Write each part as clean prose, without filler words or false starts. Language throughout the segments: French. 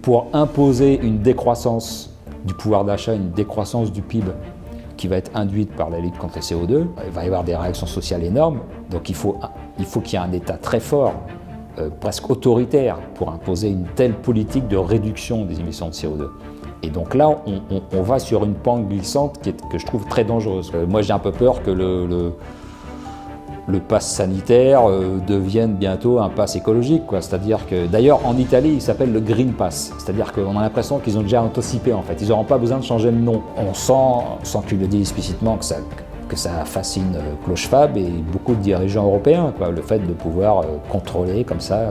Pour imposer une décroissance du pouvoir d'achat, une décroissance du PIB qui va être induite par la lutte contre le CO2, il va y avoir des réactions sociales énormes. Donc il faut qu'il y ait un État très fort, presque autoritaire, pour imposer une telle politique de réduction des émissions de CO2. Et donc là, on va sur une pente glissante que je trouve très dangereuse. Moi, j'ai un peu peur que le pass sanitaire devienne bientôt un pass écologique, quoi. C'est-à-dire que, d'ailleurs, en Italie, il s'appelle le Green Pass. C'est-à-dire qu'on a l'impression qu'ils ont déjà anticipé, en fait. Ils n'auront pas besoin de changer de nom. On sent, sans qu'il le dise explicitement, que ça fascine Klaus Schwab et beaucoup de dirigeants européens, quoi. Le fait de pouvoir contrôler comme ça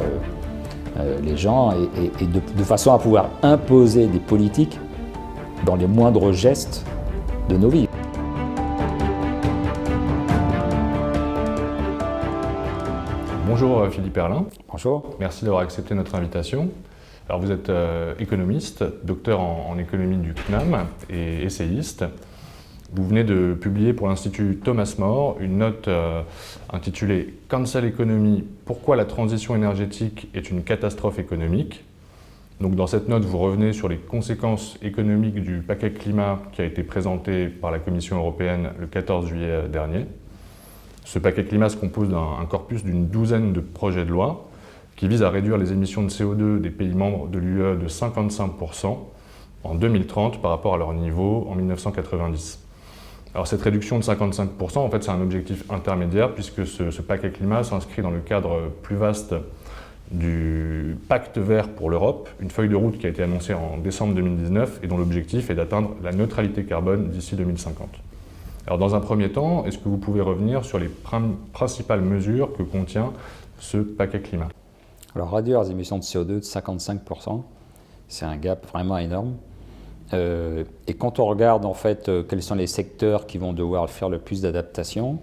les gens et de façon à pouvoir imposer des politiques dans les moindres gestes de nos vies. Bonjour Philippe Herlin. Bonjour. Merci d'avoir accepté notre invitation. Alors vous êtes économiste, docteur en économie du CNAM et essayiste. Vous venez de publier pour l'Institut Thomas More une note intitulée « Cancel Economy, pourquoi la transition énergétique est une catastrophe économique ». Donc dans cette note, vous revenez sur les conséquences économiques du paquet climat qui a été présenté par la Commission européenne le 14 juillet dernier. Ce paquet climat se compose d'un corpus d'une douzaine de projets de loi qui visent à réduire les émissions de CO2 des pays membres de l'UE de 55% en 2030 par rapport à leur niveau en 1990. Alors cette réduction de 55%, en fait, c'est un objectif intermédiaire puisque ce paquet climat s'inscrit dans le cadre plus vaste du Pacte vert pour l'Europe, une feuille de route qui a été annoncée en décembre 2019 et dont l'objectif est d'atteindre la neutralité carbone d'ici 2050. Alors dans un premier temps, est-ce que vous pouvez revenir sur les principales mesures que contient ce paquet climat? Alors réduire les émissions de CO2 de 55%, c'est un gap vraiment énorme. Et quand on regarde en fait quels sont les secteurs qui vont devoir faire le plus d'adaptation,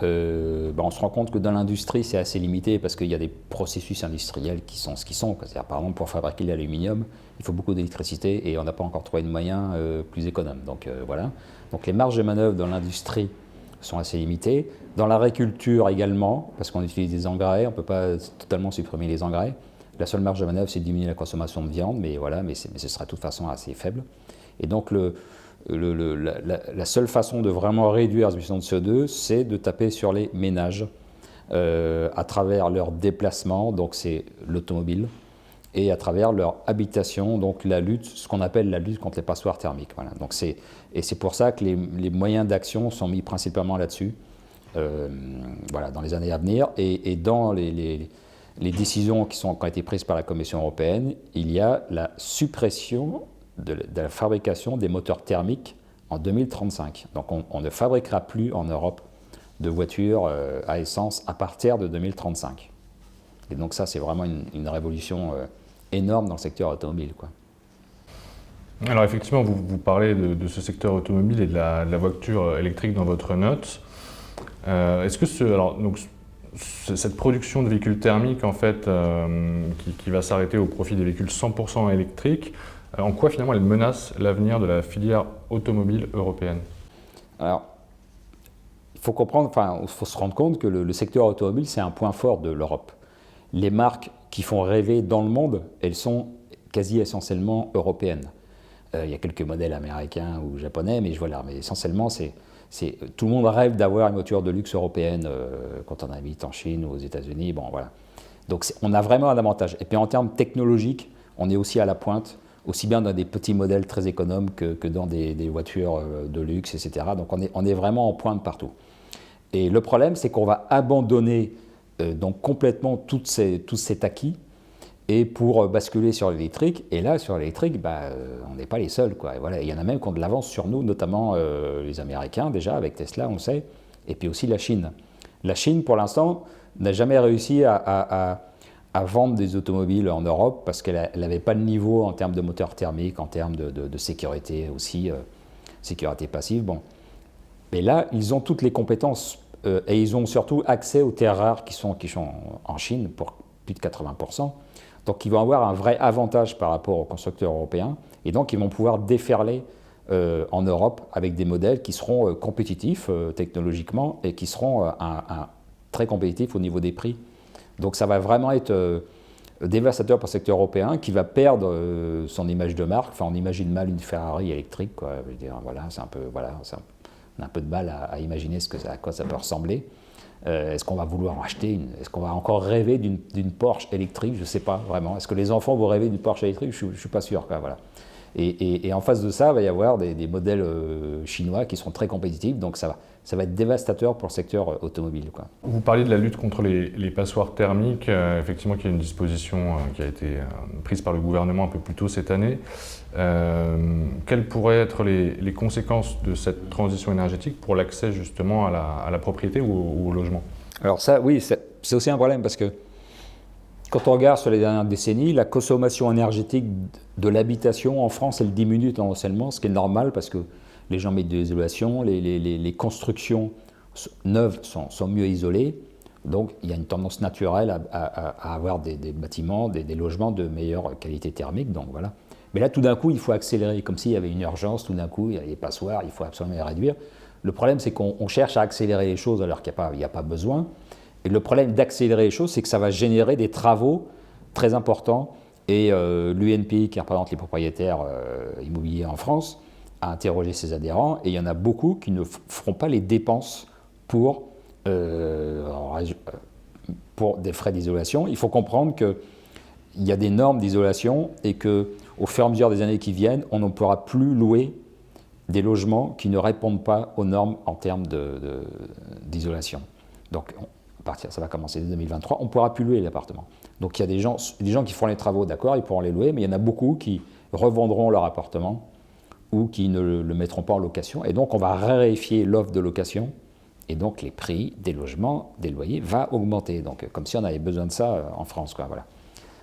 on se rend compte que dans l'industrie c'est assez limité parce qu'il y a des processus industriels qui sont ce qu'ils sont. C'est-à-dire par exemple pour fabriquer l'aluminium, il faut beaucoup d'électricité et on n'a pas encore trouvé de moyens plus économes. Donc voilà. Donc les marges de manœuvre dans l'industrie sont assez limitées. Dans l'agriculture également, parce qu'on utilise des engrais, on ne peut pas totalement supprimer les engrais. La seule marge de manœuvre, c'est de diminuer la consommation de viande, mais voilà, mais ce sera de toute façon assez faible. Et donc la seule façon de vraiment réduire les émissions de CO2, c'est de taper sur les ménages à travers leur déplacement, donc c'est l'automobile, et à travers leur habitation, donc la lutte, ce qu'on appelle la lutte contre les passoires thermiques. Voilà. Donc c'est pour ça que les moyens d'action sont mis principalement là-dessus, voilà, dans les années à venir, et dans les décisions qui ont été prises par la Commission européenne, il y a la suppression de la fabrication des moteurs thermiques en 2035. Donc on ne fabriquera plus en Europe de voitures à essence à partir de 2035. Et donc ça, c'est vraiment une révolution énorme dans le secteur automobile, quoi. Alors effectivement, vous parlez de ce secteur automobile et de la voiture électrique dans votre note. Est-ce que cette production de véhicules thermiques, en fait, qui va s'arrêter au profit des véhicules 100% électriques, en quoi finalement elle menace l'avenir de la filière automobile européenne? Alors, il faut comprendre, il faut se rendre compte que le secteur automobile, c'est un point fort de l'Europe. Les marques qui font rêver dans le monde, elles sont quasi essentiellement européennes. Il y a quelques modèles américains ou japonais, mais mais essentiellement, tout le monde rêve d'avoir une voiture de luxe européenne quand on habite en Chine ou aux États-Unis. Bon, voilà. Donc on a vraiment un avantage. Et puis en termes technologiques, on est aussi à la pointe, aussi bien dans des petits modèles très économes que dans des voitures de luxe, etc. Donc on est vraiment en pointe partout. Et le problème, c'est qu'on va abandonner donc complètement tout cet acquis et pour basculer sur l'électrique. Et là, sur l'électrique, on n'est pas les seuls, quoi. Et voilà, il y en a même qui ont de l'avance sur nous, notamment les Américains déjà, avec Tesla, on le sait, et puis aussi la Chine. La Chine, pour l'instant, n'a jamais réussi à vendre des automobiles en Europe parce qu'elle n'avait pas le niveau en termes de moteur thermique, en termes de sécurité aussi, sécurité passive. Bon. Mais là, ils ont toutes les compétences et ils ont surtout accès aux terres rares qui sont en Chine pour plus de 80%. Donc ils vont avoir un vrai avantage par rapport aux constructeurs européens et donc ils vont pouvoir déferler en Europe avec des modèles qui seront compétitifs technologiquement et qui seront très compétitifs au niveau des prix. Donc ça va vraiment être dévastateur pour le secteur européen qui va perdre son image de marque. Enfin, on imagine mal une Ferrari électrique, quoi. Je veux dire, voilà, c'est un peu, voilà, on a un peu de mal à imaginer à quoi ça peut ressembler. Est-ce qu'on va vouloir en acheter une? Est-ce qu'on va encore rêver d'une Porsche électrique? Je ne sais pas vraiment. Est-ce que les enfants vont rêver d'une Porsche électrique? Je ne suis pas sûr, quoi, voilà. Et en face de ça, il va y avoir des modèles chinois qui seront très compétitifs, donc ça va être dévastateur pour le secteur automobile, quoi. Vous parliez de la lutte contre les passoires thermiques, effectivement qu'il y a une disposition qui a été prise par le gouvernement un peu plus tôt cette année. Quelles pourraient être les conséquences de cette transition énergétique pour l'accès justement à la propriété ou au logement? Alors ça, oui, c'est aussi un problème parce que quand on regarde sur les dernières décennies, la consommation énergétique de l'habitation en France, elle diminue tendanciellement, ce qui est normal parce que les gens mettent de l'isolation, les constructions neuves sont mieux isolées, donc il y a une tendance naturelle à avoir des bâtiments, des logements de meilleure qualité thermique, donc voilà. Mais là, tout d'un coup, il faut accélérer, comme s'il y avait une urgence, tout d'un coup, il y a les passoires, il faut absolument les réduire. Le problème, c'est qu'on cherche à accélérer les choses alors qu'il n'y a pas besoin. Et le problème d'accélérer les choses, c'est que ça va générer des travaux très importants. Et l'UNPI, qui représente les propriétaires immobiliers en France, a interrogé ses adhérents. Et il y en a beaucoup qui ne feront pas les dépenses pour des frais d'isolation. Il faut comprendre qu'il y a des normes d'isolation et qu'au fur et à mesure des années qui viennent, on ne pourra plus louer des logements qui ne répondent pas aux normes en termes d'isolation. Donc, ça va commencer dès 2023, on ne pourra plus louer l'appartement. Donc il y a des gens qui feront les travaux, d'accord, ils pourront les louer, mais il y en a beaucoup qui revendront leur appartement ou qui ne le mettront pas en location. Et donc on va raréfier l'offre de location, et donc les prix des logements, des loyers, va augmenter. Donc comme si on avait besoin de ça en France, quoi, voilà.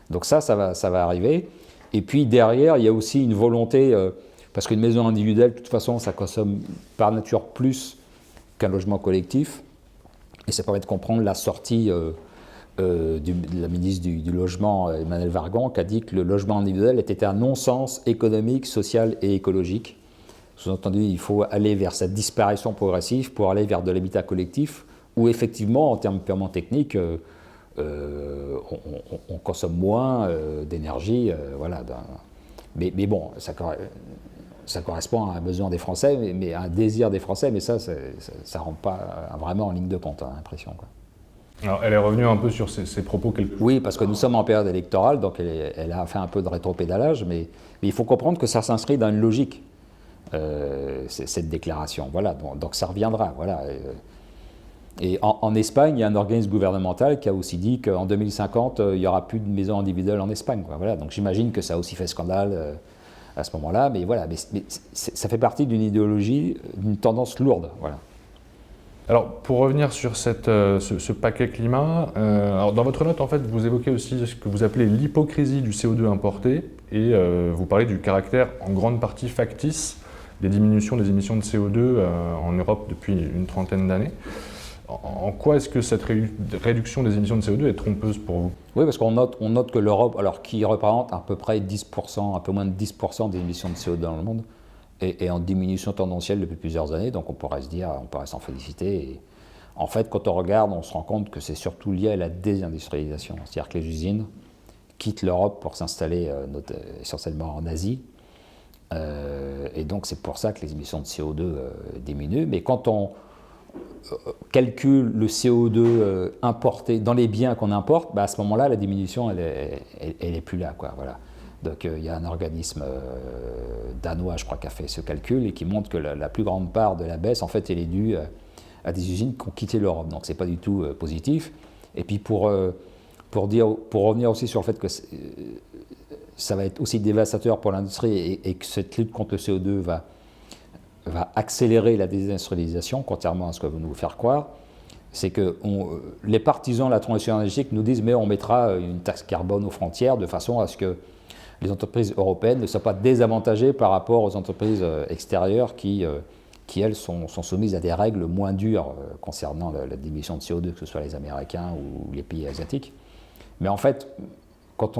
Donc ça va arriver. Et puis derrière, il y a aussi une volonté, parce qu'une maison individuelle, de toute façon, ça consomme par nature plus qu'un logement collectif. Et ça permet de comprendre la sortie de la ministre du Logement, Emmanuelle Vargon, qui a dit que le logement individuel était un non-sens économique, social et écologique. Sous-entendu, il faut aller vers cette disparition progressive pour aller vers de l'habitat collectif, où effectivement, en termes purement techniques, on consomme moins d'énergie. Voilà. Mais bon, ça correspond à un besoin des Français, mais à un désir des Français, mais ça ne rentre pas vraiment en ligne de compte, hein, l'impression, quoi. Alors, elle est revenue un peu sur ses propos. Oui, parce que nous sommes en période électorale, donc elle a fait un peu de rétropédalage, mais il faut comprendre que ça s'inscrit dans une logique, cette déclaration. Voilà, donc ça reviendra. Voilà. Et en Espagne, il y a un organisme gouvernemental qui a aussi dit qu'en 2050, il n'y aura plus de maisons individuelles en Espagne, quoi. Voilà, donc j'imagine que ça a aussi fait scandale à ce moment-là, mais voilà, mais ça fait partie d'une idéologie, d'une tendance lourde, voilà. Alors, pour revenir sur ce paquet climat, alors dans votre note, en fait, vous évoquez aussi ce que vous appelez l'hypocrisie du CO2 importé, et vous parlez du caractère en grande partie factice des diminutions des émissions de CO2 en Europe depuis une trentaine d'années. En quoi est-ce que cette réduction des émissions de CO2 est trompeuse pour vous? Oui, parce qu'on note que l'Europe, alors qui représente à peu près 10%, un peu moins de 10% des émissions de CO2 dans le monde, est en diminution tendancielle depuis plusieurs années, donc on pourrait s'en féliciter. Et en fait, quand on regarde, on se rend compte que c'est surtout lié à la désindustrialisation. C'est-à-dire que les usines quittent l'Europe pour s'installer essentiellement en Asie. Et donc c'est pour ça que les émissions de CO2 diminuent. Mais quand on calcule le CO2 importé dans les biens qu'on importe, bah à ce moment-là, la diminution, elle est plus là, quoi, voilà. Donc il y a un organisme danois, je crois, qui a fait ce calcul et qui montre que la plus grande part de la baisse, en fait, elle est due à des usines qui ont quitté l'Europe. Donc c'est pas du tout positif. Et puis pour revenir aussi sur le fait que ça va être aussi dévastateur pour l'industrie et que cette lutte contre le CO2 va accélérer la désindustrialisation, contrairement à ce que vous nous faire croire, c'est que les partisans de la transition énergétique nous disent mais on mettra une taxe carbone aux frontières de façon à ce que les entreprises européennes ne soient pas désavantagées par rapport aux entreprises extérieures qui elles, sont soumises à des règles moins dures concernant la diminution de CO2, que ce soit les Américains ou les pays asiatiques. Mais en fait, quand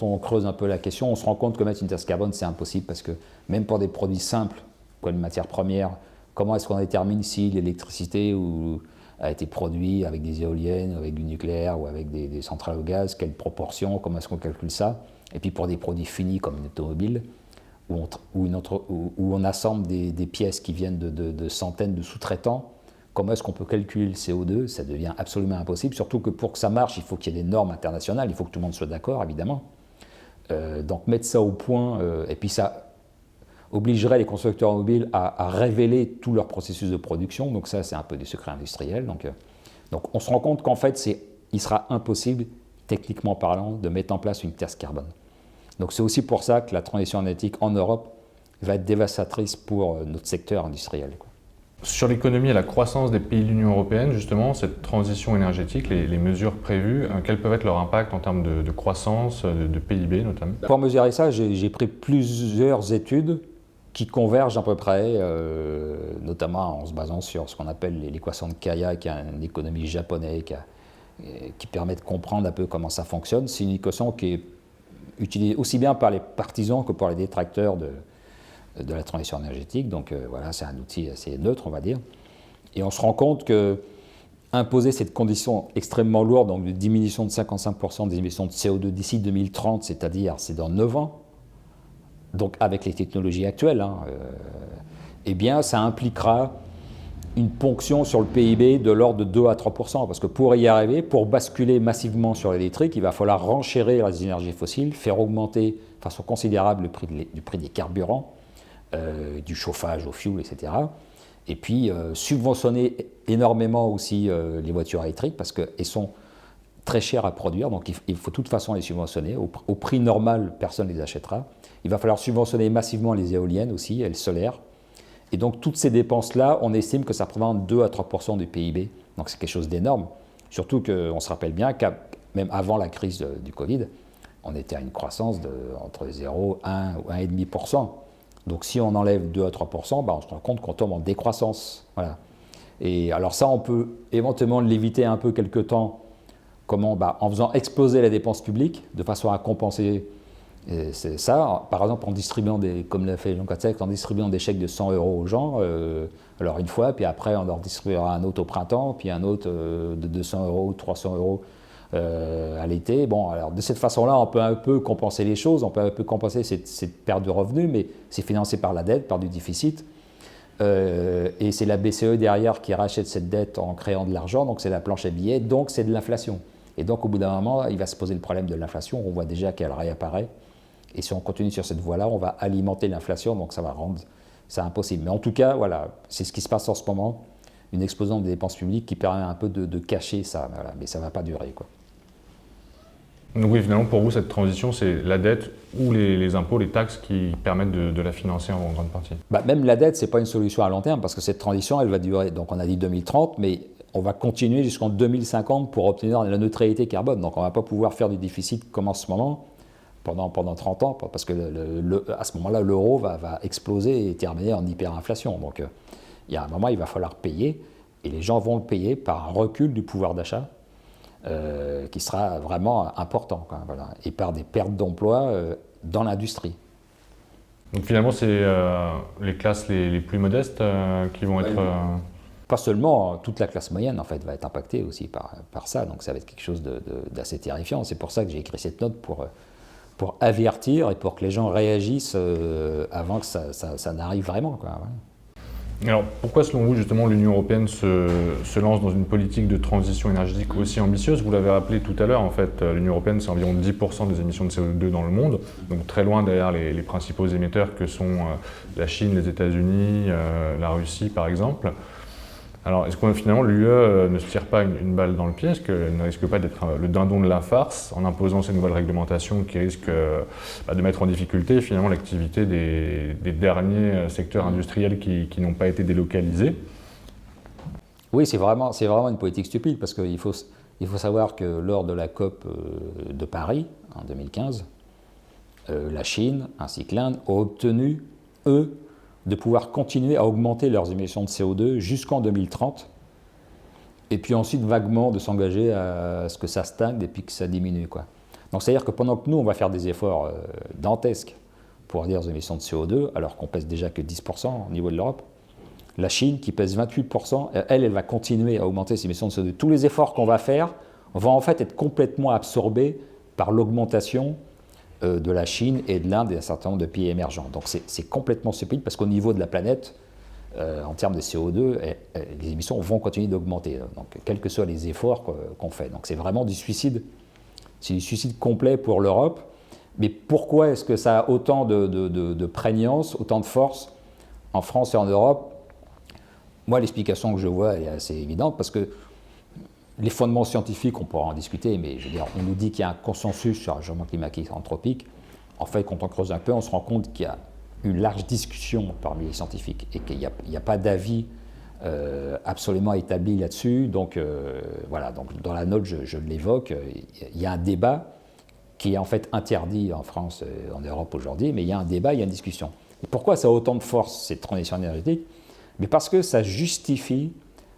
on creuse un peu la question, on se rend compte que mettre une taxe carbone, c'est impossible parce que même pour des produits simples, comme une matière première, comment est-ce qu'on détermine si l'électricité ou a été produit avec des éoliennes, avec du nucléaire ou avec des centrales au gaz, quelle proportion, comment est-ce qu'on calcule ça. Et puis pour des produits finis comme une automobile, où on assemble des pièces qui viennent de centaines de sous-traitants, comment est-ce qu'on peut calculer le CO2? Ça devient absolument impossible, surtout que pour que ça marche, il faut qu'il y ait des normes internationales, il faut que tout le monde soit d'accord, évidemment. Donc mettre ça au point, et puis ça obligerait les constructeurs automobiles à révéler tout leur processus de production, donc ça c'est un peu des secrets industriels. Donc on se rend compte qu'en fait il sera impossible, techniquement parlant, de mettre en place une taxe carbone. Donc c'est aussi pour ça que la transition énergétique en Europe va être dévastatrice pour notre secteur industriel, quoi. Sur l'économie et la croissance des pays de l'Union européenne, justement, cette transition énergétique, les mesures prévues, quels peuvent être leurs impacts en termes de croissance, de PIB notamment? Pour mesurer ça, j'ai pris plusieurs études qui convergent à peu près, notamment en se basant sur ce qu'on appelle l'équation de Kaya, qui est une économie japonaise qui permet de comprendre un peu comment ça fonctionne. C'est une équation qui est utilisée aussi bien par les partisans que par les détracteurs de la transition énergétique. Donc voilà, c'est un outil assez neutre, on va dire. Et on se rend compte que imposer cette condition extrêmement lourde, donc de diminution de 55% des émissions de CO2 d'ici 2030, c'est-à-dire c'est dans 9 ans, donc avec les technologies actuelles, eh bien ça impliquera une ponction sur le PIB de l'ordre de 2 à 3%, parce que pour y arriver, pour basculer massivement sur l'électrique, il va falloir renchérir les énergies fossiles, faire augmenter de façon considérable le prix des carburants, du chauffage au fioul, etc. Et puis subventionner énormément aussi les voitures électriques, parce qu'elles sont très chères à produire, donc il faut de toute façon les subventionner. Au prix normal, personne ne les achètera. Il va falloir subventionner massivement les éoliennes aussi, et le solaire. Et donc toutes ces dépenses-là, on estime que ça représente 2 à 3% du PIB. Donc c'est quelque chose d'énorme. Surtout qu'on se rappelle bien qu'à même avant la crise du Covid, on était à une croissance entre 0, 1 ou 1,5%. Donc si on enlève 2 à 3%, on se rend compte qu'on tombe en décroissance. Voilà. Et alors ça, on peut éventuellement l'éviter un peu quelque temps. Comment? En faisant exploser la dépense publique, de façon à compenser ça. Par exemple, en distribuant, comme l'a fait Jean Castex, en distribuant des chèques de 100 € aux gens, alors une fois, puis après on leur distribuera un autre au printemps, puis un autre de 200 € ou 300 € à l'été. Bon, alors de cette façon-là, on peut un peu compenser les choses, on peut un peu compenser cette perte de revenus, mais c'est financé par la dette, par du déficit. Et c'est la BCE derrière qui rachète cette dette en créant de l'argent, donc c'est la planche à billets, donc c'est de l'inflation. Et donc au bout d'un moment, il va se poser le problème de l'inflation, on voit déjà qu'elle réapparaît. Et si on continue sur cette voie-là, on va alimenter l'inflation, donc ça va rendre ça impossible. Mais en tout cas, voilà, c'est ce qui se passe en ce moment, une explosion des dépenses publiques qui permet un peu de cacher ça, voilà, mais ça ne va pas durer, quoi. Donc oui, finalement, pour vous, cette transition, c'est la dette ou les impôts, les taxes qui permettent de la financer en grande partie? Même la dette, ce n'est pas une solution à long terme, parce que cette transition, elle va durer, donc on a dit 2030, mais on va continuer jusqu'en 2050 pour obtenir la neutralité carbone. Donc on ne va pas pouvoir faire du déficit comme en ce moment, pendant 30 ans, parce que à ce moment-là, l'euro va exploser et terminer en hyperinflation. Donc il y a un moment, il va falloir payer, et les gens vont le payer par un recul du pouvoir d'achat, qui sera vraiment important, quoi, voilà, et par des pertes d'emplois dans l'industrie. Donc finalement, c'est les classes les plus modestes qui vont être... Pas seulement, toute la classe moyenne en fait va être impactée aussi par ça, donc ça va être quelque chose d'assez terrifiant. C'est pour ça que j'ai écrit cette note pour avertir et pour que les gens réagissent avant que ça n'arrive vraiment, quoi, ouais. Alors pourquoi selon vous justement l'Union européenne se lance dans une politique de transition énergétique aussi ambitieuse? Vous l'avez rappelé tout à l'heure, en fait l'Union européenne c'est environ 10% des émissions de CO2 dans le monde, donc très loin derrière les principaux émetteurs que sont la Chine, les États-Unis, la Russie par exemple. Alors, est-ce que finalement l'UE ne se tire pas une balle dans le pied? Est-ce qu'elle ne risque pas d'être le dindon de la farce en imposant ces nouvelles réglementations qui risquent de mettre en difficulté finalement l'activité des derniers secteurs industriels qui n'ont pas été délocalisés? Oui, c'est vraiment une politique stupide, parce qu'il faut savoir que lors de la COP de Paris en 2015, la Chine ainsi que l'Inde ont obtenu, eux, de pouvoir continuer à augmenter leurs émissions de CO2 jusqu'en 2030, et puis ensuite vaguement de s'engager à ce que ça stagne et puis que ça diminue, quoi. Donc c'est-à-dire que pendant que nous, on va faire des efforts dantesques pour réduire les émissions de CO2, alors qu'on pèse déjà que 10% au niveau de l'Europe, La Chine, qui pèse 28%, elle va continuer à augmenter ses émissions de CO2. Tous les efforts qu'on va faire vont en fait être complètement absorbés par l'augmentation de la Chine et de l'Inde et d'un certain nombre de pays émergents. Donc c'est complètement stupide parce qu'au niveau de la planète, en termes de CO2, les émissions vont continuer d'augmenter, donc quels que soient les efforts qu'on fait. Donc c'est vraiment du suicide, c'est du suicide complet pour l'Europe. Mais pourquoi est-ce que ça a autant de prégnance, autant de force en France et en Europe? Moi, l'explication que je vois est assez évidente, parce que les fondements scientifiques, on pourra en discuter, mais je veux dire, on nous dit qu'il y a un consensus sur le changement climatique anthropique. En fait, quand on creuse un peu, on se rend compte qu'il y a une large discussion parmi les scientifiques et qu'il n'y a pas d'avis absolument établi là-dessus. Donc voilà, donc dans la note, je l'évoque, il y a un débat qui est en fait interdit en France et en Europe aujourd'hui, mais il y a un débat, il y a une discussion. Et pourquoi ça a autant de force, cette transition énergétique? Mais parce que ça justifie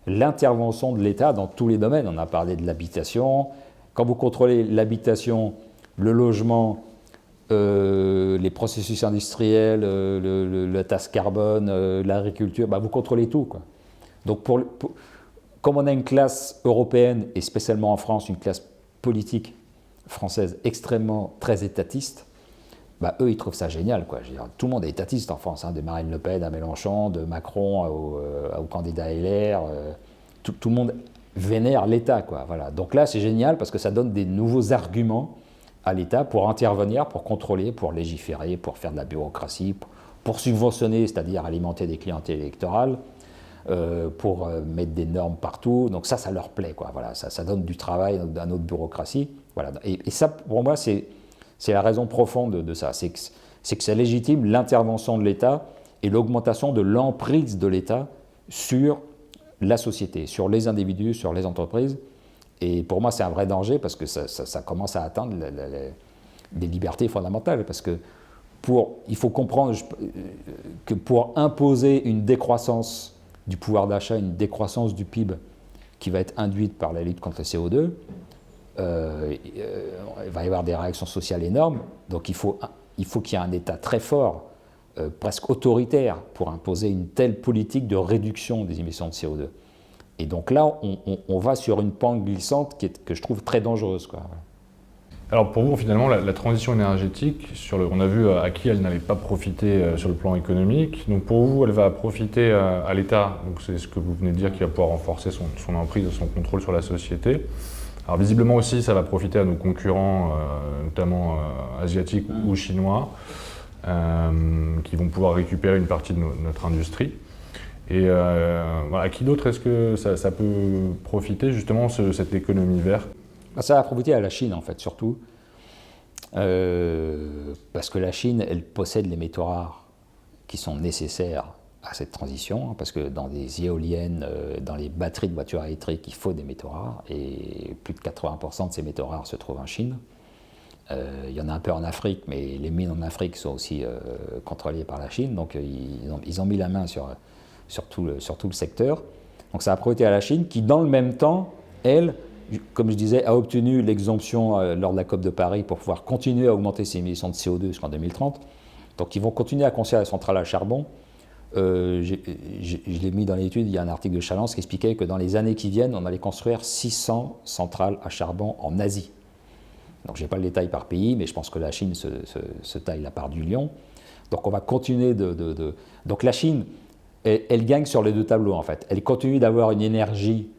l'intervention de l'État dans tous les domaines. On a parlé de l'habitation. Quand vous contrôlez l'habitation, le logement, les processus industriels, la taxe carbone, l'agriculture, bah vous contrôlez tout, quoi. Donc comme on a une classe européenne, et spécialement en France, une classe politique française extrêmement très étatiste, bah, eux, ils trouvent ça génial, quoi. Je veux dire, tout le monde est étatiste en France, hein, de Marine Le Pen à Mélenchon, de Macron au candidat LR. Tout le monde vénère l'État, quoi. Voilà. Donc là, c'est génial parce que ça donne des nouveaux arguments à l'État pour intervenir, pour contrôler, pour légiférer, pour faire de la bureaucratie, pour subventionner, c'est-à-dire alimenter des clientèles électorales, pour mettre des normes partout. Donc ça leur plaît, quoi. Voilà. Ça donne du travail à notre bureaucratie. Voilà. Et ça, pour moi, c'est la raison profonde de ça. C'est que ça légitime l'intervention de l'État et l'augmentation de l'emprise de l'État sur la société, sur les individus, sur les entreprises. Et pour moi, c'est un vrai danger parce que ça commence à atteindre des libertés fondamentales. Parce que il faut comprendre que pour imposer une décroissance du pouvoir d'achat, une décroissance du PIB qui va être induite par la lutte contre le CO2, il va y avoir des réactions sociales énormes. Donc il faut qu'il y ait un État très fort, presque autoritaire, pour imposer une telle politique de réduction des émissions de CO2. Et donc là, on va sur une pente glissante que je trouve très dangereuse, quoi. Alors pour vous, finalement, la transition énergétique, on a vu à qui elle n'allait pas profiter sur le plan économique. Donc pour vous, elle va profiter à l'État. Donc c'est ce que vous venez de dire, qui va pouvoir renforcer son emprise, son contrôle sur la société. Alors visiblement aussi, ça va profiter à nos concurrents, notamment asiatiques ou chinois, qui vont pouvoir récupérer une partie de notre industrie. Et voilà, à qui d'autre est-ce que ça peut profiter justement, cette économie verte? Ça va profiter à la Chine, en fait, surtout, parce que la Chine, elle possède les métaux rares qui sont nécessaires à cette transition, hein, parce que dans les éoliennes, dans les batteries de voitures électriques, il faut des métaux rares, et plus de 80% de ces métaux rares se trouvent en Chine. Il y en a un peu en Afrique, mais les mines en Afrique sont aussi contrôlées par la Chine, donc ils ont mis la main sur tout le secteur. Donc ça a profité à la Chine, qui dans le même temps, elle, comme je disais, a obtenu l'exemption lors de la COP de Paris pour pouvoir continuer à augmenter ses émissions de CO2 jusqu'en 2030. Donc ils vont continuer à construire la centrale à charbon. Je l'ai mis dans l'étude, il y a un article de Chalence qui expliquait que dans les années qui viennent, on allait construire 600 centrales à charbon en Asie. Donc je n'ai pas le détail par pays, mais je pense que la Chine se taille la part du lion. Donc on va continuer Donc la Chine, elle gagne sur les deux tableaux, en fait. Elle continue d'avoir une énergie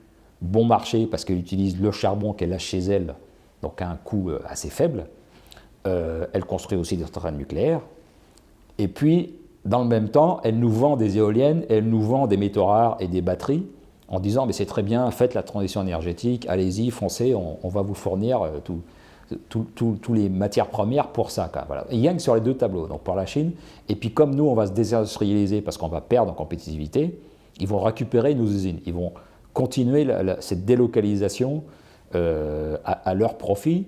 bon marché parce qu'elle utilise le charbon qu'elle a chez elle, donc à un coût assez faible. Elle construit aussi des centrales nucléaires. Et puis, dans le même temps, elle nous vend des éoliennes, elle nous vend des métaux rares et des batteries en disant « mais c'est très bien, faites la transition énergétique, allez-y, foncez, on va vous fournir toutes les matières premières pour ça. » Voilà. Il gagne sur les deux tableaux, donc pour la Chine. Et puis comme nous, on va se désindustrialiser parce qu'on va perdre en compétitivité, ils vont récupérer nos usines, ils vont continuer cette délocalisation à leur profit.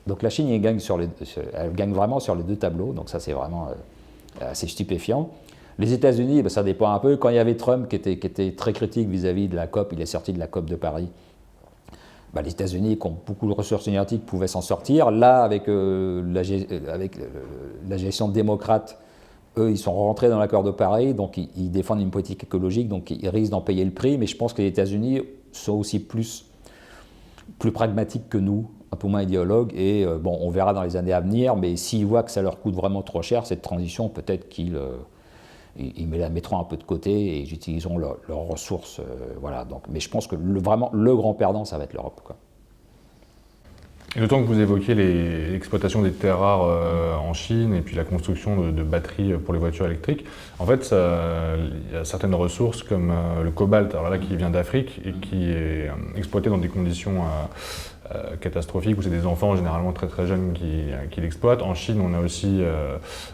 Donc la Chine, elle gagne vraiment sur les deux tableaux, donc ça c'est vraiment assez stupéfiant. Les États-Unis, ça dépend un peu. Quand il y avait Trump qui était très critique vis-à-vis de la COP, il est sorti de la COP de Paris. Les États-Unis, qui ont beaucoup de ressources énergétiques, pouvaient s'en sortir. Là, avec la gestion démocrate eux, ils sont rentrés dans l'accord de Paris, donc ils défendent une politique écologique, donc ils risquent d'en payer le prix, mais je pense que les États-Unis sont aussi plus pragmatiques que nous, un peu moins idéologues, et bon, on verra dans les années à venir, mais s'ils voient que ça leur coûte vraiment trop cher, cette transition, peut-être qu'ils la mettront un peu de côté et ils utiliseront leurs ressources, voilà. Donc, mais je pense que vraiment, le grand perdant, ça va être l'Europe, quoi. Et d'autant que vous évoquez l'exploitation des terres rares en Chine et puis la construction de batteries pour les voitures électriques, en fait, il y a certaines ressources comme le cobalt, alors là, qui vient d'Afrique et qui est exploité dans des conditions catastrophiques où c'est des enfants généralement très très jeunes qui l'exploitent. En Chine, on a aussi,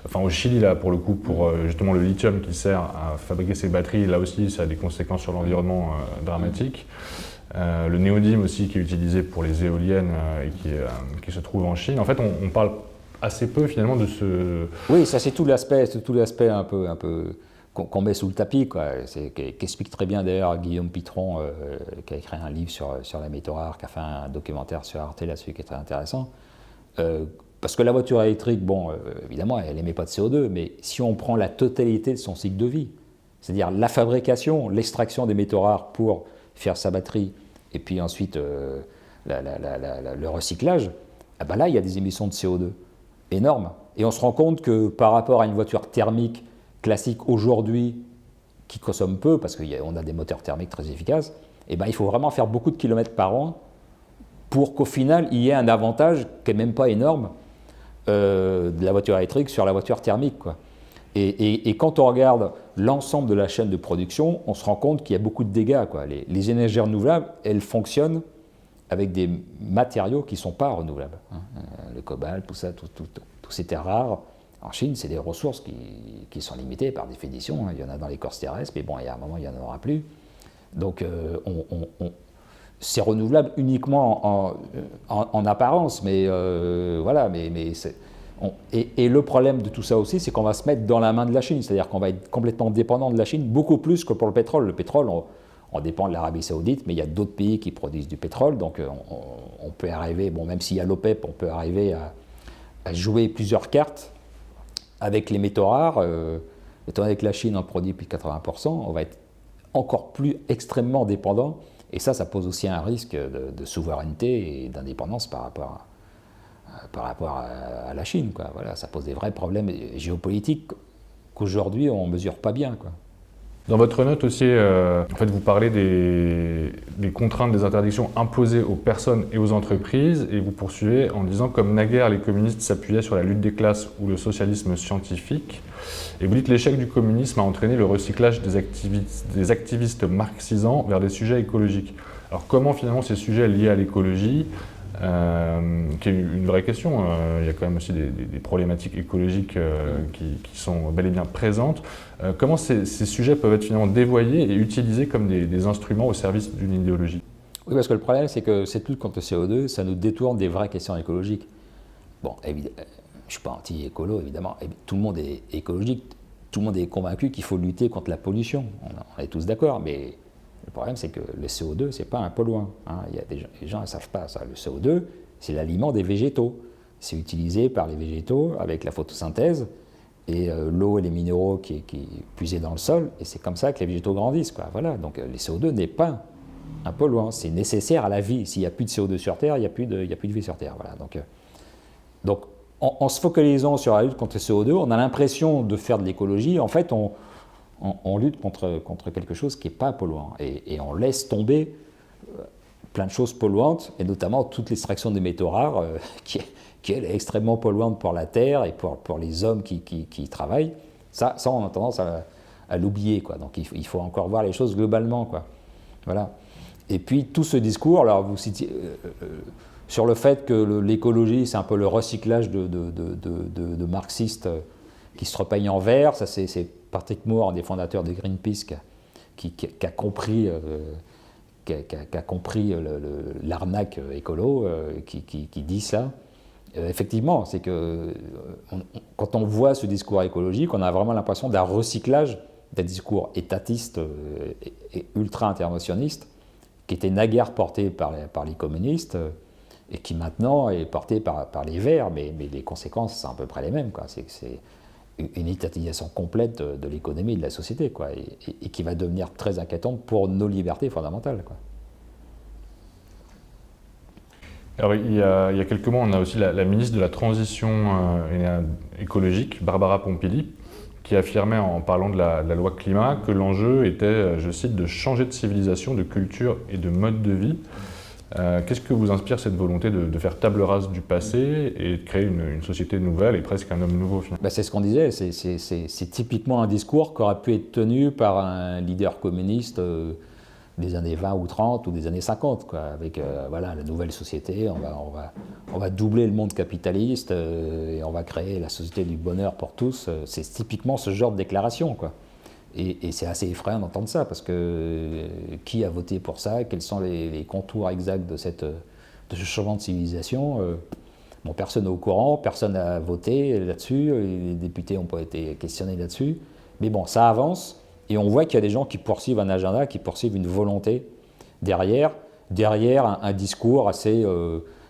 enfin au Chili là pour le coup, pour justement le lithium qui sert à fabriquer ces batteries, là aussi ça a des conséquences sur l'environnement dramatiques. Le néodyme aussi qui est utilisé pour les éoliennes et qui se trouve en Chine. En fait, on parle assez peu finalement de ce... Oui, ça c'est tout l'aspect un peu qu'on met sous le tapis, quoi. Qu'explique très bien d'ailleurs Guillaume Pitron, qui a écrit un livre sur la météo rare, qui a fait un documentaire sur Arte là-dessus qui est très intéressant. Parce que la voiture électrique, bon, évidemment, elle n'émet pas de CO2, mais si on prend la totalité de son cycle de vie, c'est-à-dire la fabrication, l'extraction des métaux rares pour faire sa batterie, et puis ensuite le recyclage, ah ben là, il y a des émissions de CO2 énormes. Et on se rend compte que par rapport à une voiture thermique classique aujourd'hui, qui consomme peu, parce qu'on a des moteurs thermiques très efficaces, eh ben, il faut vraiment faire beaucoup de kilomètres par an pour qu'au final, il y ait un avantage qui n'est même pas énorme de la voiture électrique sur la voiture thermique, quoi. Et quand on regarde l'ensemble de la chaîne de production, on se rend compte qu'il y a beaucoup de dégâts, quoi. Les énergies renouvelables, elles fonctionnent avec des matériaux qui ne sont pas renouvelables, hein. Le cobalt, tout ça, tous ces terres rares. En Chine, c'est des ressources qui sont limitées par définition, hein. Il y en a dans l'écorce terrestre, mais bon, il y a un moment, il n'y en aura plus. Donc, c'est renouvelable uniquement en apparence, mais voilà, et le problème de tout ça aussi, c'est qu'on va se mettre dans la main de la Chine, c'est-à-dire qu'on va être complètement dépendant de la Chine, beaucoup plus que pour le pétrole. Le pétrole, on dépend de l'Arabie Saoudite, mais il y a d'autres pays qui produisent du pétrole, donc on peut arriver, bon, même s'il y a l'OPEP, on peut arriver à jouer plusieurs cartes avec les métaux rares. Étant donné que la Chine en produit plus de 80%, on va être encore plus extrêmement dépendant, et ça pose aussi un risque de souveraineté et d'indépendance par rapport à la Chine, quoi. Voilà, ça pose des vrais problèmes géopolitiques qu'aujourd'hui on ne mesure pas bien, quoi. Dans votre note aussi, en fait, vous parlez des contraintes, des interdictions imposées aux personnes et aux entreprises, et vous poursuivez en disant comme naguère les communistes s'appuyaient sur la lutte des classes ou le socialisme scientifique, et vous dites l'échec du communisme a entraîné le recyclage des activistes marxisants vers des sujets écologiques. Alors comment finalement ces sujets liés à l'écologie, qui est une vraie question, il y a quand même aussi des problématiques écologiques qui sont bel et bien présentes. Comment ces sujets peuvent être finalement dévoyés et utilisés comme des instruments au service d'une idéologie? Oui, parce que le problème, c'est que cette lutte contre le CO2, ça nous détourne des vraies questions écologiques. Bon, je ne suis pas anti-écolo, évidemment. Tout le monde est écologique, tout le monde est convaincu qu'il faut lutter contre la pollution. On est tous d'accord, mais le problème, c'est que le CO2, ce n'est pas un polluant, hein. Il y a les gens ne savent pas ça. Le CO2, c'est l'aliment des végétaux. C'est utilisé par les végétaux avec la photosynthèse et l'eau et les minéraux qui puisés dans le sol. Et c'est comme ça que les végétaux grandissent, quoi. Voilà. Donc le CO2 n'est pas un polluant. C'est nécessaire à la vie. S'il n'y a plus de CO2 sur Terre, il n'y a plus de vie sur Terre. Voilà. Donc en se focalisant sur la lutte contre le CO2, on a l'impression de faire de l'écologie. En fait, on lutte contre quelque chose qui n'est pas polluant. Et on laisse tomber plein de choses polluantes, et notamment toute l'extraction des métaux rares, qui est extrêmement polluante pour la Terre et pour les hommes qui y travaillent. Ça, on a tendance à l'oublier, quoi. Donc il faut encore voir les choses globalement, quoi. Voilà. Et puis tout ce discours, alors vous citiez sur le fait que l'écologie, c'est un peu le recyclage de marxistes qui se repeignent en vert. Ça, c'est Patrick Moore, un des fondateurs de Greenpeace, qui a compris l'arnaque écolo, qui dit ça. Effectivement, c'est que quand on voit ce discours écologique, on a vraiment l'impression d'un recyclage d'un discours étatiste et ultra-interventionniste qui était naguère porté par les communistes et qui maintenant est porté par les Verts, mais les conséquences sont à peu près les mêmes, quoi. une étatisation complète de l'économie et de la société, quoi, et qui va devenir très inquiétante pour nos libertés fondamentales, quoi. Alors, il y a quelques mois, on a aussi la ministre de la Transition écologique, Barbara Pompili, qui affirmait en parlant de la loi climat que l'enjeu était, je cite, de changer de civilisation, de culture et de mode de vie. Qu'est-ce que vous inspire cette volonté de faire table rase du passé et de créer une société nouvelle et presque un homme nouveau finalement? C'est ce qu'on disait, c'est typiquement un discours qui aurait pu être tenu par un leader communiste des années 20 ou 30 ou des années 50, quoi, avec voilà, la nouvelle société, on va doubler le monde capitaliste et on va créer la société du bonheur pour tous. C'est typiquement ce genre de déclaration, quoi. Et c'est assez effrayant d'entendre ça, parce que qui a voté pour ça? Quels sont les contours exacts de ce changement de civilisation? Bon, personne n'est au courant, personne n'a voté là-dessus, les députés n'ont pas été questionnés là-dessus. Mais bon, ça avance, et on voit qu'il y a des gens qui poursuivent un agenda, qui poursuivent une volonté derrière un discours assez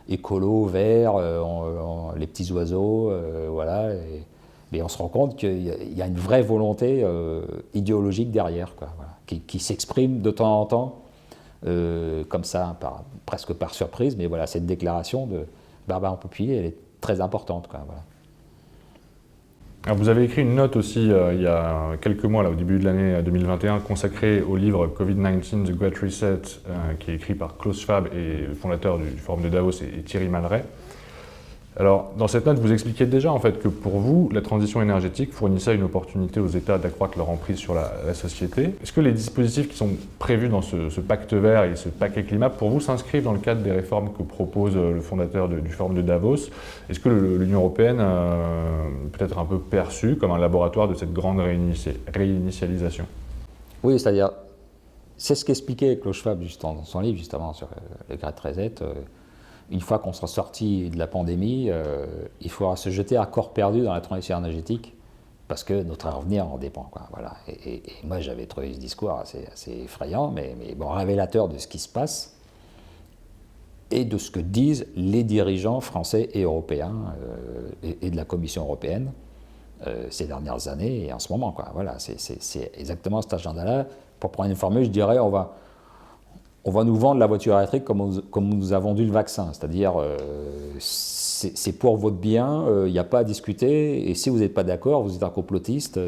écolo, vert, les petits oiseaux, voilà. Et on se rend compte qu'il y a une vraie volonté idéologique derrière, quoi, voilà, qui s'exprime de temps en temps, comme ça, presque par surprise, mais voilà, cette déclaration de Barbara Pompili, elle est très importante, quoi, voilà. Alors vous avez écrit une note aussi il y a quelques mois, là, au début de l'année 2021, consacrée au livre Covid-19, The Great Reset, qui est écrit par Klaus Schwab et le fondateur du Forum de Davos et Thierry Malray. Alors, dans cette note, vous expliquez déjà en fait que pour vous, la transition énergétique fournissait une opportunité aux États d'accroître leur emprise sur la société. Est-ce que les dispositifs qui sont prévus dans ce pacte vert et ce paquet climat, pour vous, s'inscrivent dans le cadre des réformes que propose le fondateur du Forum de Davos? Est-ce que l'Union européenne peut être un peu perçue comme un laboratoire de cette grande réinitialisation? Oui, c'est-à-dire, c'est ce qu'expliquait Klaus Schwab dans son livre, justement, sur le Great Reset. Une fois qu'on sera sorti de la pandémie, il faudra se jeter à corps perdu dans la transition énergétique, parce que notre avenir en dépend, quoi, voilà. Et moi, j'avais trouvé ce discours assez effrayant, mais bon, révélateur de ce qui se passe et de ce que disent les dirigeants français et européens et de la Commission européenne ces dernières années et en ce moment, quoi. Voilà, c'est exactement cet agenda-là. Pour prendre une formule, je dirais, on va nous vendre la voiture électrique comme on nous a vendu le vaccin. C'est-à-dire, c'est pour votre bien, il n'y a pas à discuter, et si vous n'êtes pas d'accord, vous êtes un complotiste,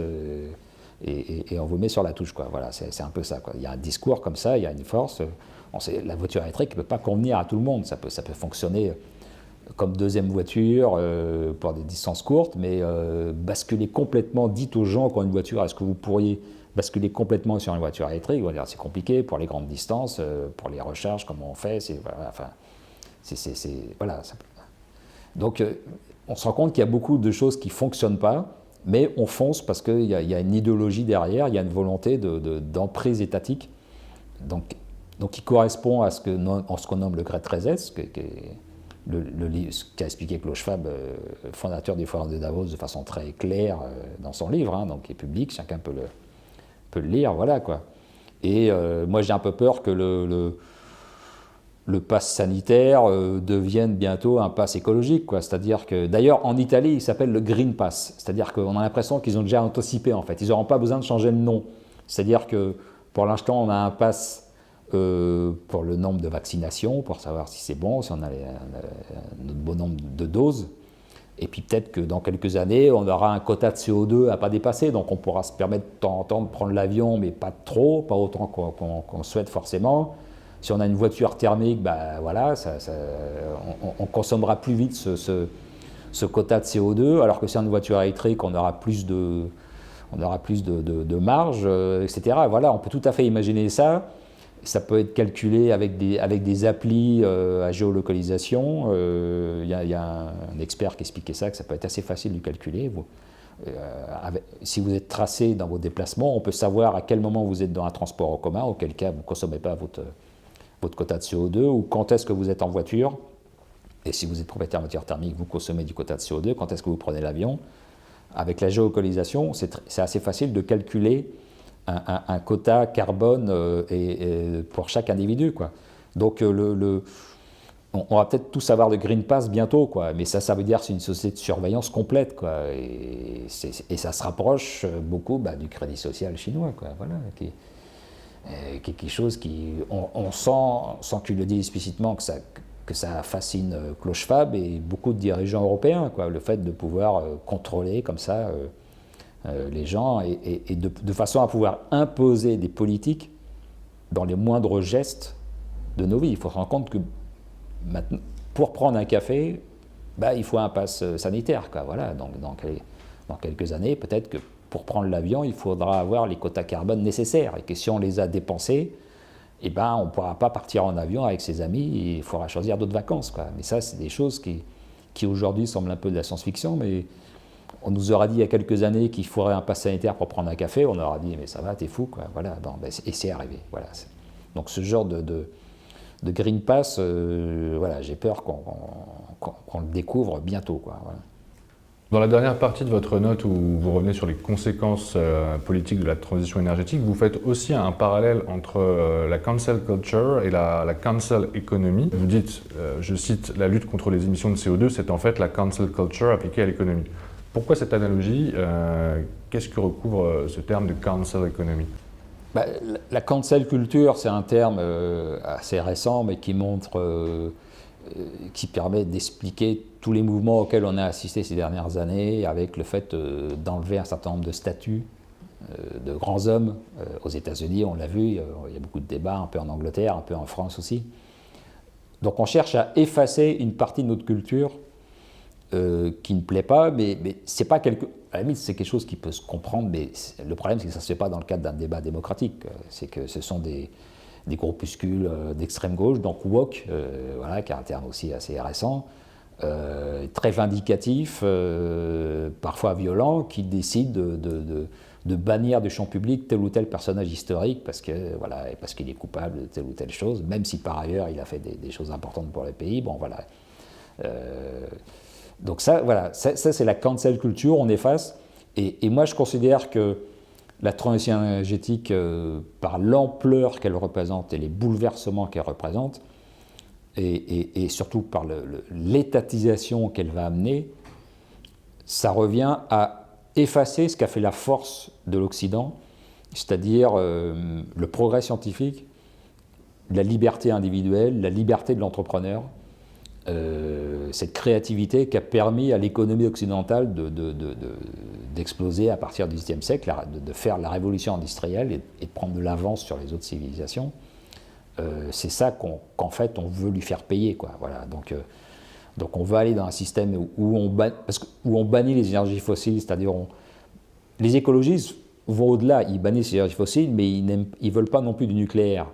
et on vous met sur la touche, quoi. Voilà, c'est un peu ça, quoi. Il y a un discours comme ça, il y a une force. La voiture électrique ne peut pas convenir à tout le monde. Ça peut fonctionner comme deuxième voiture pour des distances courtes, mais basculer complètement, dites aux gens qui ont une voiture, est-ce que vous pourriez basculer complètement sur une voiture électrique? C'est compliqué pour les grandes distances, pour les recharges, comment on fait, voilà. Donc on se rend compte qu'il y a beaucoup de choses qui ne fonctionnent pas, mais on fonce parce qu'il y a une idéologie derrière, il y a une volonté d'emprise étatique, donc qui correspond à ce qu'on nomme le Great Reset, ce qu'a expliqué Klaus Schwab, fondateur du Forum de Davos, de façon très claire dans son livre, hein, donc qui est public, chacun peut le lire, voilà, quoi. Et moi j'ai un peu peur que le pass sanitaire devienne bientôt un pass écologique, quoi. C'est-à-dire que, d'ailleurs en Italie il s'appelle le Green Pass, c'est-à-dire qu'on a l'impression qu'ils ont déjà anticipé, en fait, ils n'auront pas besoin de changer de nom. C'est-à-dire que pour l'instant on a un pass pour le nombre de vaccinations, pour savoir si c'est bon, si on a notre bon nombre de doses. Et puis peut-être que dans quelques années, on aura un quota de CO2 à ne pas dépasser, donc on pourra se permettre de temps en temps de prendre l'avion, mais pas trop, pas autant qu'on souhaite forcément. Si on a une voiture thermique, voilà, on consommera plus vite ce quota de CO2, alors que si on a une voiture électrique, on aura plus de marge, etc. Voilà, on peut tout à fait imaginer ça. Ça peut être calculé avec des applis à géolocalisation. Il y a un expert qui expliquait ça, que ça peut être assez facile de calculer. Si vous êtes tracé dans vos déplacements, on peut savoir à quel moment vous êtes dans un transport en commun, auquel cas vous ne consommez pas votre quota de CO2, ou quand est-ce que vous êtes en voiture. Et si vous êtes propriétaire de voiture thermique, vous consommez du quota de CO2. Quand est-ce que vous prenez l'avion? Avec la géolocalisation, c'est assez facile de calculer un quota carbone pour chaque individu, quoi. Donc on va peut-être tous avoir le Green Pass bientôt, quoi. Mais ça veut dire que c'est une société de surveillance complète, quoi. Et ça se rapproche beaucoup du crédit social chinois, quoi. Voilà, qui est quelque chose qui, on sent, sans qu'il le dise explicitement, que ça fascine Klaus Schwab et beaucoup de dirigeants européens, quoi. Le fait de pouvoir contrôler comme ça les gens et de façon à pouvoir imposer des politiques dans les moindres gestes de nos vies. Il faut se rendre compte que maintenant, pour prendre un café, il faut un pass sanitaire, quoi. Voilà. Donc, dans quelques années, peut-être que pour prendre l'avion, il faudra avoir les quotas carbone nécessaires. Et que si on les a dépensés, on ne pourra pas partir en avion avec ses amis, il faudra choisir d'autres vacances, quoi. Mais ça, c'est des choses qui aujourd'hui semblent un peu de la science-fiction, mais on nous aura dit il y a quelques années qu'il faudrait un pass sanitaire pour prendre un café, on aura dit mais ça va, t'es fou, quoi. Voilà. Et c'est arrivé. Voilà. Donc ce genre de Green Pass, j'ai peur qu'on le découvre bientôt, quoi. Voilà. Dans la dernière partie de votre note où vous revenez sur les conséquences politiques de la transition énergétique, vous faites aussi un parallèle entre la cancel culture et la cancel economy. Vous dites, je cite, la lutte contre les émissions de CO2, c'est en fait la cancel culture appliquée à l'économie. Pourquoi cette analogie? Qu'est-ce que recouvre ce terme de cancel economy? La cancel culture, c'est un terme assez récent, mais qui montre, qui permet d'expliquer tous les mouvements auxquels on a assisté ces dernières années, avec le fait d'enlever un certain nombre de statuts de grands hommes. Aux États-Unis, on l'a vu, il y a beaucoup de débats, un peu en Angleterre, un peu en France aussi. Donc on cherche à effacer une partie de notre culture qui ne plaît pas, mais c'est pas à la limite, c'est quelque chose qui peut se comprendre, mais le problème, c'est que ça ne se fait pas dans le cadre d'un débat démocratique. C'est que ce sont des groupuscules d'extrême gauche, donc woke, qui est un terme aussi assez récent, très vindicatif, parfois violent, qui décide de bannir du champ public tel ou tel personnage historique parce qu'il est coupable de telle ou telle chose, même si par ailleurs il a fait des choses importantes pour le pays. Bon, voilà. Donc ça c'est la cancel culture, on efface. Et moi je considère que la transition énergétique, par l'ampleur qu'elle représente et les bouleversements qu'elle représente, et surtout par l'étatisation qu'elle va amener, ça revient à effacer ce qu'a fait la force de l'Occident, c'est-à-dire le progrès scientifique, la liberté individuelle, la liberté de l'entrepreneur, cette créativité qui a permis à l'économie occidentale d'exploser à partir du XVIIe siècle, de faire la révolution industrielle et de prendre de l'avance sur les autres civilisations. C'est ça qu'en fait on veut lui faire payer, quoi. Voilà. Donc on va aller dans un système où on bannit les énergies fossiles, c'est-à-dire les écologistes vont au-delà, ils bannissent les énergies fossiles, mais ils ne veulent pas non plus du nucléaire.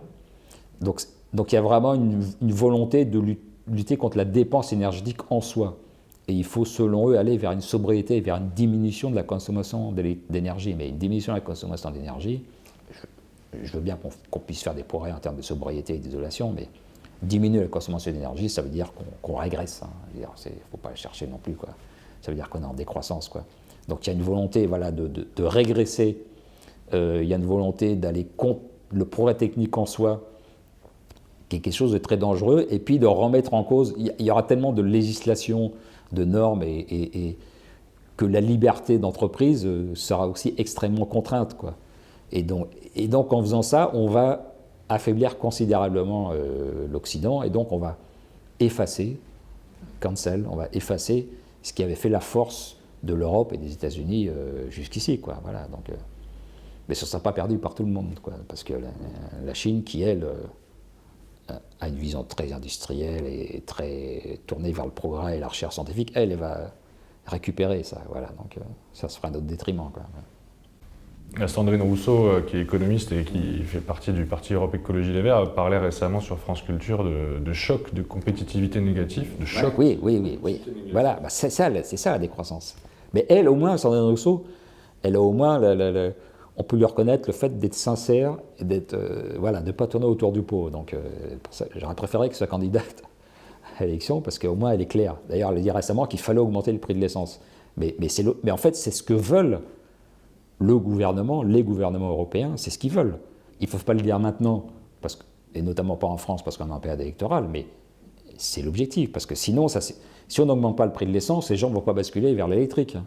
Donc il y a vraiment une volonté de lutter contre la dépense énergétique en soi. Et il faut, selon eux, aller vers une sobriété, vers une diminution de la consommation d'énergie. Mais une diminution de la consommation d'énergie, je veux bien qu'on puisse faire des progrès en termes de sobriété et d'isolation, mais diminuer la consommation d'énergie, ça veut dire qu'on régresse. Il ne faut pas chercher non plus, quoi. Ça veut dire qu'on est en décroissance, quoi. Donc il y a une volonté de régresser, il y a une volonté d'aller contre le progrès technique en soi, qui est quelque chose de très dangereux, et puis de remettre en cause, il y aura tellement de législation, de normes, et que la liberté d'entreprise sera aussi extrêmement contrainte, quoi. Et donc en faisant ça, on va affaiblir considérablement l'Occident, et donc on va effacer, on va effacer ce qui avait fait la force de l'Europe et des États-Unis jusqu'ici, quoi. Voilà, donc, mais ce ne sera pas perdu par tout le monde, quoi, parce que la Chine, qui elle a une vision très industrielle et très tournée vers le progrès et la recherche scientifique, elle va récupérer ça. Voilà, donc ça se fera à notre détriment, quoi. Sandrine Rousseau, qui est économiste et qui fait partie du Parti Europe Écologie Les Verts, parlait récemment sur France Culture de choc de compétitivité négatif, de choc. Oui. Voilà, c'est ça la décroissance. Mais elle, au moins, Sandrine Rousseau, elle a au moins, on peut lui reconnaître le fait d'être sincère et de ne pas tourner autour du pot. Donc, pour ça, j'aurais préféré que ce soit candidate à l'élection, parce qu'au moins elle est claire. D'ailleurs, elle a dit récemment qu'il fallait augmenter le prix de l'essence. Mais en fait, c'est ce que veulent les gouvernements européens, c'est ce qu'ils veulent. Ils ne peuvent pas le dire maintenant, et notamment pas en France parce qu'on est en période électorale, mais c'est l'objectif, parce que sinon, si on n'augmente pas le prix de l'essence, les gens ne vont pas basculer vers l'électrique.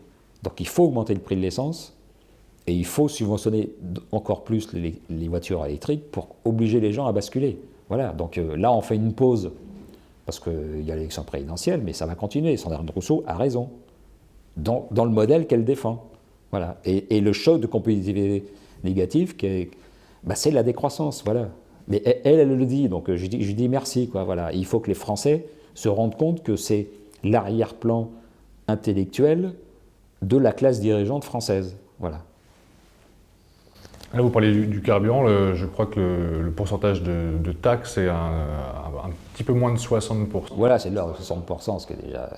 Donc il faut augmenter le prix de l'essence, et il faut subventionner encore plus les voitures électriques pour obliger les gens à basculer. Voilà, donc là on fait une pause, parce qu'il y a l'élection présidentielle, mais ça va continuer. Sandrine Rousseau a raison, dans le modèle qu'elle défend. Voilà. Et le choc de compétitivité négative, c'est la décroissance. Voilà. Mais elle le dit, donc je dis merci. Quoi, voilà. Il faut que les Français se rendent compte que c'est l'arrière-plan intellectuel de la classe dirigeante française. Voilà. Là, vous parlez du carburant, je crois que le pourcentage de taxes est un petit peu moins de 60%. Voilà, c'est de l'ordre de 60%, ce qui est déjà...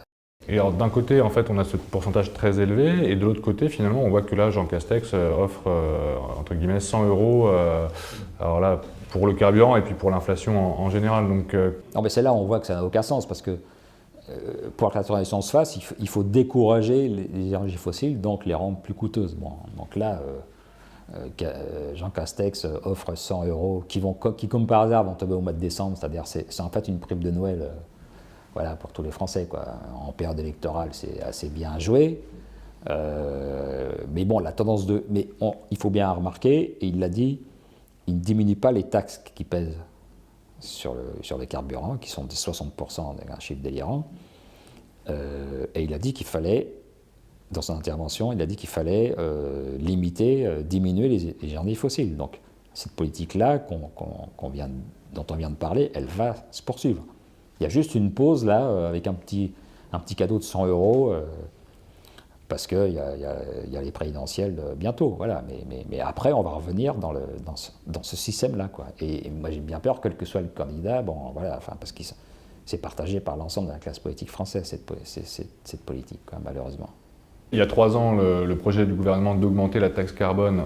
Et alors d'un côté, en fait, on a ce pourcentage très élevé, et de l'autre côté, finalement, on voit que là, Jean Castex offre, entre guillemets, 100 €, alors là, pour le carburant et puis pour l'inflation en général. Donc, Non, mais c'est là où on voit que ça n'a aucun sens, parce que pour que la transition se fasse, il faut décourager les énergies fossiles, donc les rendre plus coûteuses. Bon, donc là, Jean Castex offre 100 €, qui comme par hasard vont tomber au mois de décembre, c'est-à-dire c'est en fait une prime de Noël. Voilà, pour tous les Français, quoi. En période électorale, c'est assez bien joué. Mais bon, la tendance il faut bien remarquer, et il l'a dit, il ne diminue pas les taxes qui pèsent sur les carburants, qui sont de 60%, un chiffre délirant. Et il a dit qu'il fallait, dans son intervention, il a dit qu'il fallait diminuer les énergies fossiles. Donc, cette politique-là dont on vient de parler, elle va se poursuivre. Il y a juste une pause là, avec un petit cadeau de 100 €, parce qu'il y a les présidentielles bientôt. Voilà. Mais après, on va revenir dans ce système-là, quoi. Et moi, j'ai bien peur, quel que soit le candidat, parce que c'est partagé par l'ensemble de la classe politique française, cette politique, quoi, malheureusement. Il y a 3 ans, le projet du gouvernement d'augmenter la taxe carbone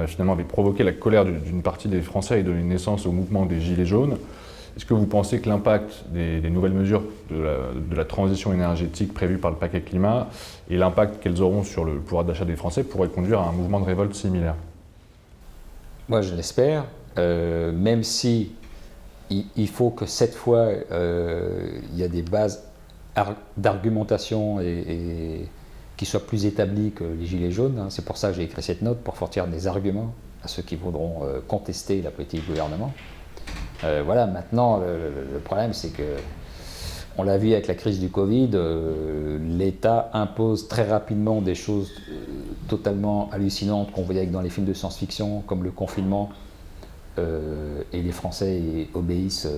finalement avait provoqué la colère d'une partie des Français et donné naissance au mouvement des Gilets jaunes. Est-ce que vous pensez que l'impact des nouvelles mesures de la transition énergétique prévues par le paquet climat et l'impact qu'elles auront sur le pouvoir d'achat des Français pourraient conduire à un mouvement de révolte similaire? Moi, je l'espère, même si il faut que cette fois, il y a des bases d'argumentation qui soient plus établies que les Gilets jaunes. Hein. C'est pour ça que j'ai écrit cette note, pour fournir des arguments à ceux qui voudront contester la politique du gouvernement. Voilà, maintenant, le problème, c'est que, on l'a vu avec la crise du Covid, l'État impose très rapidement des choses totalement hallucinantes qu'on voyait dans les films de science-fiction, comme le confinement, et les Français obéissent,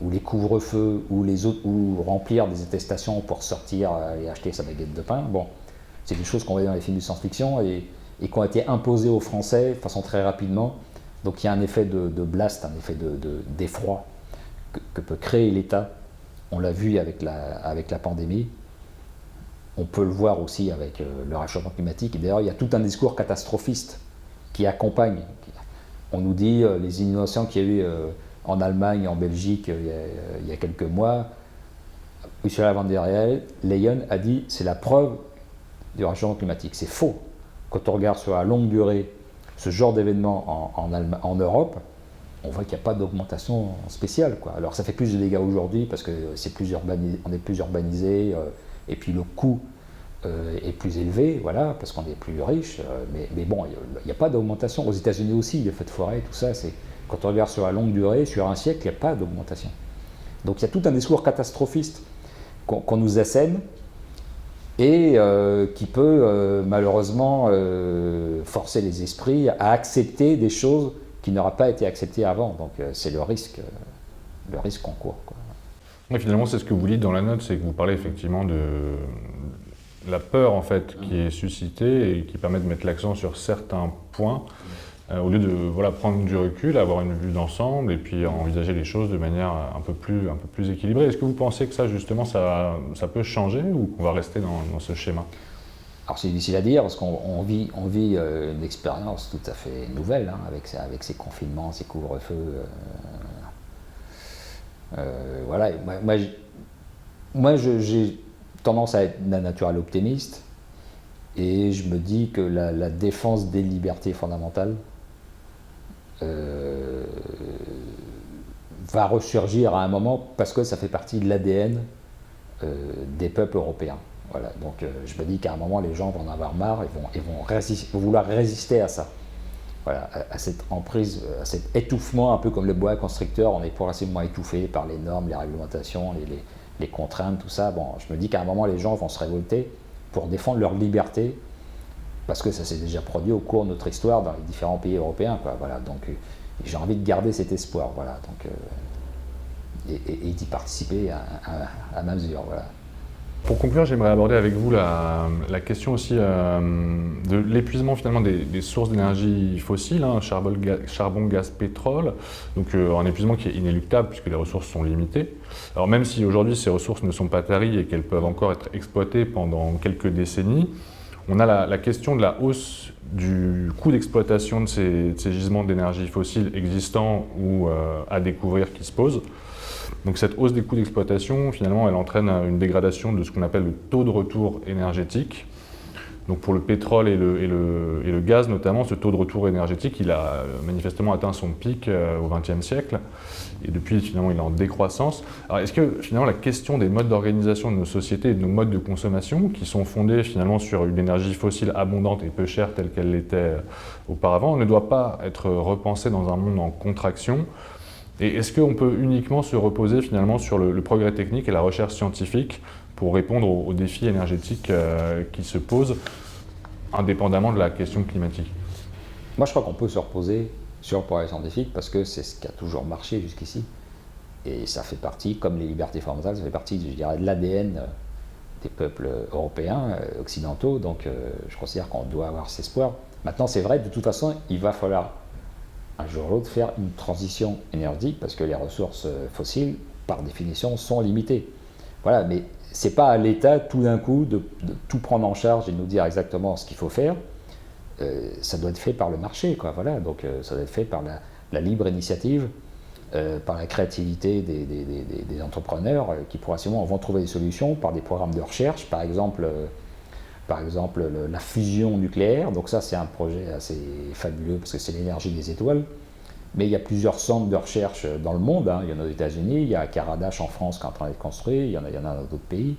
ou les couvre-feux, ou remplir des attestations pour sortir et acheter sa baguette de pain. Bon, c'est des choses qu'on voyait dans les films de science-fiction et qui ont été imposées aux Français de façon très rapidement. Donc il y a un effet de blast, un effet d'effroi que peut créer l'État. On l'a vu avec la pandémie. On peut le voir aussi avec le réchauffement climatique. Et d'ailleurs, il y a tout un discours catastrophiste qui accompagne. On nous dit les inondations qu'il y a eu en Allemagne et en Belgique il y a quelques mois. Ursula von der Leyen a dit c'est la preuve du réchauffement climatique. C'est faux. Quand on regarde sur la longue durée ce genre d'événement en Europe, on voit qu'il n'y a pas d'augmentation spéciale, quoi. Alors ça fait plus de dégâts aujourd'hui parce que on est plus urbanisé, et puis le coût est plus élevé, voilà, parce qu'on est plus riche. Mais bon, il n'y a pas d'augmentation. Aux États-Unis aussi, les feux de forêt, tout ça, quand on regarde sur la longue durée, sur un siècle, il n'y a pas d'augmentation. Donc il y a tout un discours catastrophiste qu'on nous assène, et qui peut malheureusement forcer les esprits à accepter des choses qui n'auraient pas été acceptées avant. Donc c'est le risque qu'on court, quoi. Oui, finalement, c'est ce que vous dites dans la note, c'est que vous parlez effectivement de la peur en fait qui est suscitée et qui permet de mettre l'accent sur certains points, au lieu de prendre du recul, avoir une vue d'ensemble et puis envisager les choses de manière un peu plus équilibrée. Est-ce que vous pensez que ça, justement, ça peut changer ou qu'on va rester dans ce schéma? Alors c'est difficile à dire parce qu'on vit une expérience tout à fait nouvelle, hein, avec ces confinements, ces couvre-feux. Voilà. Moi j'ai tendance à être d'un naturel optimiste et je me dis que la défense des libertés fondamentales va ressurgir à un moment parce que ça fait partie de l'ADN des peuples européens. Voilà. Donc je me dis qu'à un moment, les gens vont en avoir marre et vont vouloir résister à ça. Voilà, à cette emprise, à cet étouffement, un peu comme le boa constricteur, on est progressivement étouffé par les normes, les réglementations, les contraintes, tout ça. Bon, je me dis qu'à un moment, les gens vont se révolter pour défendre leur liberté, parce que ça s'est déjà produit au cours de notre histoire dans les différents pays européens, quoi. Voilà, donc j'ai envie de garder cet espoir, voilà, donc, et d'y participer à ma mesure. Voilà. Pour conclure, j'aimerais aborder avec vous la question aussi de l'épuisement finalement des sources d'énergie fossiles, hein, charbon, gaz, pétrole, donc un épuisement qui est inéluctable puisque les ressources sont limitées. Alors même si aujourd'hui ces ressources ne sont pas taries et qu'elles peuvent encore être exploitées pendant quelques décennies, on a la question de la hausse du coût d'exploitation de ces gisements d'énergie fossile existants ou à découvrir qui se pose. Donc cette hausse des coûts d'exploitation, finalement, elle entraîne une dégradation de ce qu'on appelle le taux de retour énergétique. Donc pour le pétrole et le gaz notamment, ce taux de retour énergétique, il a manifestement atteint son pic au XXe siècle. Et depuis, finalement, il est en décroissance. Alors est-ce que, finalement, la question des modes d'organisation de nos sociétés et de nos modes de consommation, qui sont fondés, finalement, sur une énergie fossile abondante et peu chère telle qu'elle l'était auparavant, ne doit pas être repensée dans un monde en contraction ? Et est-ce qu'on peut uniquement se reposer finalement sur le progrès technique et la recherche scientifique pour répondre aux défis énergétiques qui se posent, indépendamment de la question climatique? Moi, je crois qu'on peut se reposer sur le progrès scientifique parce que c'est ce qui a toujours marché jusqu'ici. Et ça fait partie, comme les libertés fondamentales, ça fait partie, je dirais, de l'ADN des peuples européens, occidentaux. Donc, je considère qu'on doit avoir cet espoir. Maintenant, c'est vrai, de toute façon, il va falloir un jour ou l'autre faire une transition énergétique parce que les ressources fossiles, par définition, sont limitées. Voilà, mais ce n'est pas à l'État tout d'un coup de tout prendre en charge et de nous dire exactement ce qu'il faut faire. Ça doit être fait par le marché, quoi. Voilà, donc ça doit être fait par la libre initiative, par la créativité des entrepreneurs qui progressivement vont trouver des solutions par des programmes de recherche, par exemple la fusion nucléaire. Donc ça, c'est un projet assez fabuleux parce que c'est l'énergie des étoiles. Mais il y a plusieurs centres de recherche dans le monde, hein. Il y en a aux États-Unis, il y a à Caradage en France qui est en train d'être construit, il y en a dans d'autres pays.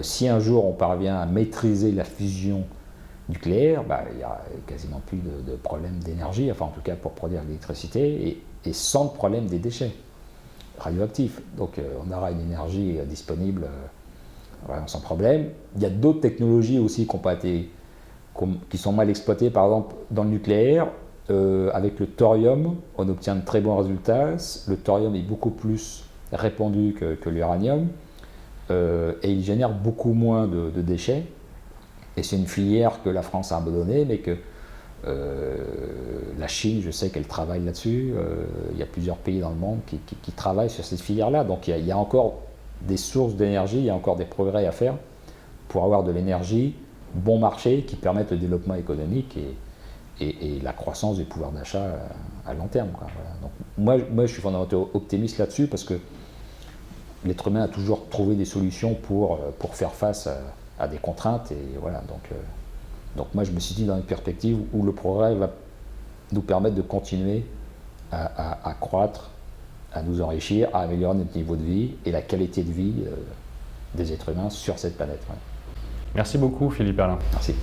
Si un jour on parvient à maîtriser la fusion nucléaire, il n'y a quasiment plus de problème d'énergie, enfin en tout cas pour produire de l'électricité, et sans problème des déchets radioactifs. Donc on aura une énergie disponible vraiment sans problème. Il y a d'autres technologies aussi qui sont mal exploitées, par exemple dans le nucléaire. Avec le thorium, on obtient de très bons résultats. Le thorium est beaucoup plus répandu que l'uranium et il génère beaucoup moins de déchets. Et c'est une filière que la France a abandonnée, mais que la Chine, je sais qu'elle travaille là-dessus. Il y a plusieurs pays dans le monde qui travaillent sur cette filière-là. Donc il y a encore des sources d'énergie, il y a encore des progrès à faire pour avoir de l'énergie bon marché qui permettent le développement économique et la croissance du pouvoir d'achat à long terme, quoi. Voilà. Donc moi, je suis fondamentalement optimiste là-dessus parce que l'être humain a toujours trouvé des solutions pour faire face à des contraintes. Et voilà, donc moi, je me situe dans une perspective où le progrès va nous permettre de continuer à croître, à nous enrichir, à améliorer notre niveau de vie et la qualité de vie des êtres humains sur cette planète. Ouais. Merci beaucoup, Philippe Erlin. Merci.